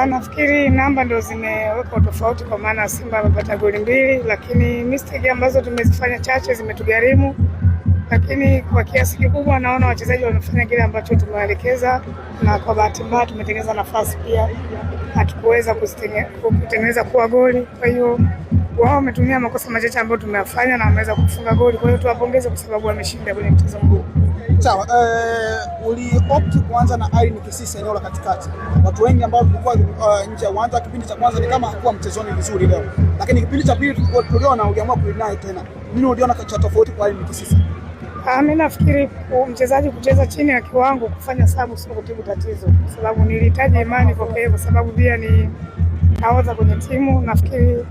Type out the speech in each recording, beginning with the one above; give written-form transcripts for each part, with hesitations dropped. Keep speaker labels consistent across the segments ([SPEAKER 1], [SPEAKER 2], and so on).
[SPEAKER 1] Nafikiri namba ndio zimeweka tofauti, kwa maana Simba amepata goli 2, lakini mistake ambazo tumezifanya chache zimetugharimu, lakini kwa kiasi kikubwa naona wachezaji wamefanya kile ambacho tumewaelekeza, na kwa bahati mbaya tumetengeneza nafasi pia hatukuweza kutengeneza kuwa goli. Kwa hiyo wao wametumia makosa machache ambayo tumeyafanya na wameweza kufunga goli. Kwa hiyo tuwapongeze kwa sababu wameshinda kwenye mchezo mgumu.
[SPEAKER 2] Sawa, uliopt kuanza na Irene Kisisa eneo la katikati. Watu wengi ambao tulikuwa nje ya uwanja kipindi cha kwanza ni kama hakuwa mchezoni vizuri leo, lakini kipindi cha pili tuliona uliamua kuinai tena. Nini uliona cha tofauti kwa Irene Kisisa?
[SPEAKER 1] Mimi nafikiri mchezaji kucheza chini ya kiwango, kufanya sabu sio kutibu tatizo, kwa sababu nilihitaji imani kwa sababu pia ni nahodha kwenye timu. Nafikiri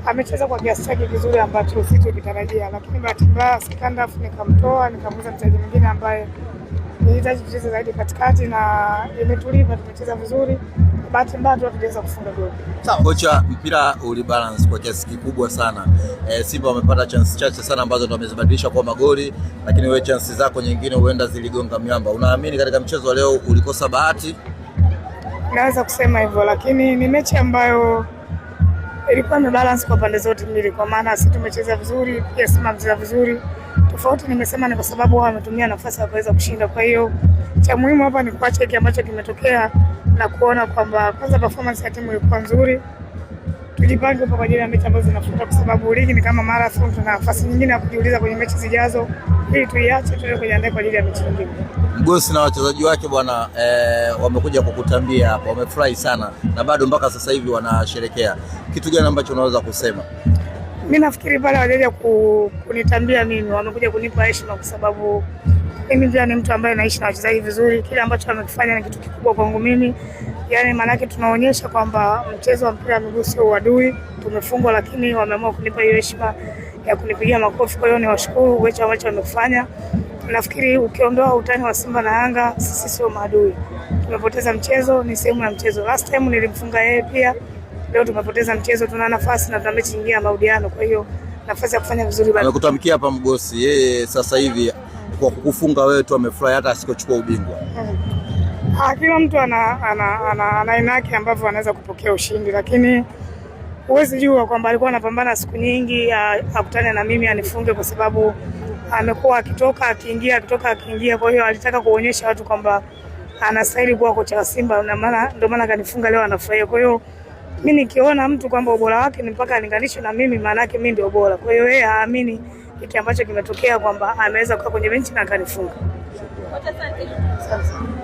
[SPEAKER 1] amecheza kwa kiasi chake kizuri ambacho sisi tulitarajia, lakini bahati mbaya second half nikamtoa, nikamuza mchezaji mwingine ambaye nilihitaji kucheza zaidi katikati, na imetulipa, tumecheza vizuri. Bahati mbaya tu tuliweza kufunga goli.
[SPEAKER 3] Sawa kocha, mpira ulibalance kwa kiasi kikubwa sana. Simba wamepata chance chache sana ambazo ndio wamezibadilisha kwa magoli, lakini wewe chance zako nyingine huenda ziligonga miamba. Unaamini katika mchezo wa leo ulikosa bahati?
[SPEAKER 1] Naweza kusema hivyo, lakini ni mechi ambayo ilikuwa imebalance kwa pande zote mbili, kwa maana sisi tumecheza vizuri, pia Simba amecheza vizuri. Tofauti nimesema ni kwa sababu wao wametumia nafasi ya kuweza kushinda. Kwa hiyo cha muhimu hapa ni kuacha hiki ambacho kimetokea na kuona kwamba kwanza performance ya timu ilikuwa nzuri. Tujipange kwa ajili ya mechi ambazo zinafuata, kwa sababu ligi ni kama marathon, tuna nafasi nyingine ya kujiuliza kwenye mechi zijazo, ili tuiache tuende kujiandaa kwa ajili ya mechi nyingine.
[SPEAKER 3] Mgosi na wachezaji wake bwana wamekuja kukutambia hapa, wamefurahi sana na bado mpaka sasa hivi wanasherekea. Kitu gani ambacho unaweza kusema?
[SPEAKER 1] Mimi nafikiri pale wajaja kunitambia mimi, wamekuja kunipa heshima, kwa sababu mimi pia ni mtu ambaye naishi na wachezaji vizuri. Kile ambacho wamekifanya ni kitu kikubwa kwangu mimi. Yaani maana yake tunaonyesha kwamba mchezo wa mpira wa miguu sio uadui. Tumefungwa, lakini wameamua kunipa hiyo heshima ya kunipigia makofi. Kwa hiyo ni washukuru kwa ambacho wamekifanya. Nafikiri ukiondoa utani wa Simba na Yanga, sisi sio maadui. Tumepoteza mchezo, ni sehemu ya mchezo. Last time nilimfunga yeye pia. Leo tumepoteza mchezo, tuna nafasi na tuna mechi nyingine ya marudiano. Kwa hiyo nafasi ya kufanya vizuri bado.
[SPEAKER 3] Amekutamkia hapa Mgosi, yeye sasa hivi kwa kukufunga wewe tu amefurahi hata asikochukua ubingwa.
[SPEAKER 1] Kila mtu ana aina yake ambavyo anaweza kupokea ushindi, lakini huwezi jua kwamba alikuwa anapambana siku nyingi akutane na mimi anifunge, kwa sababu amekuwa akitoka akiingia, akitoka akiingia. Kwa hiyo alitaka kuonyesha watu kwamba anastahili kuwa kocha wa Simba, na maana ndio maana kanifunga leo, anafurahia. Kwa hiyo mimi nikiona mtu kwamba ubora wake ni mpaka alinganishwe na mimi, maana yake mimi ndio bora. Kwa hiyo yeye haamini hiki ambacho kimetokea kwamba ameweza kukaa kwenye benchi na akanifunga. Asante.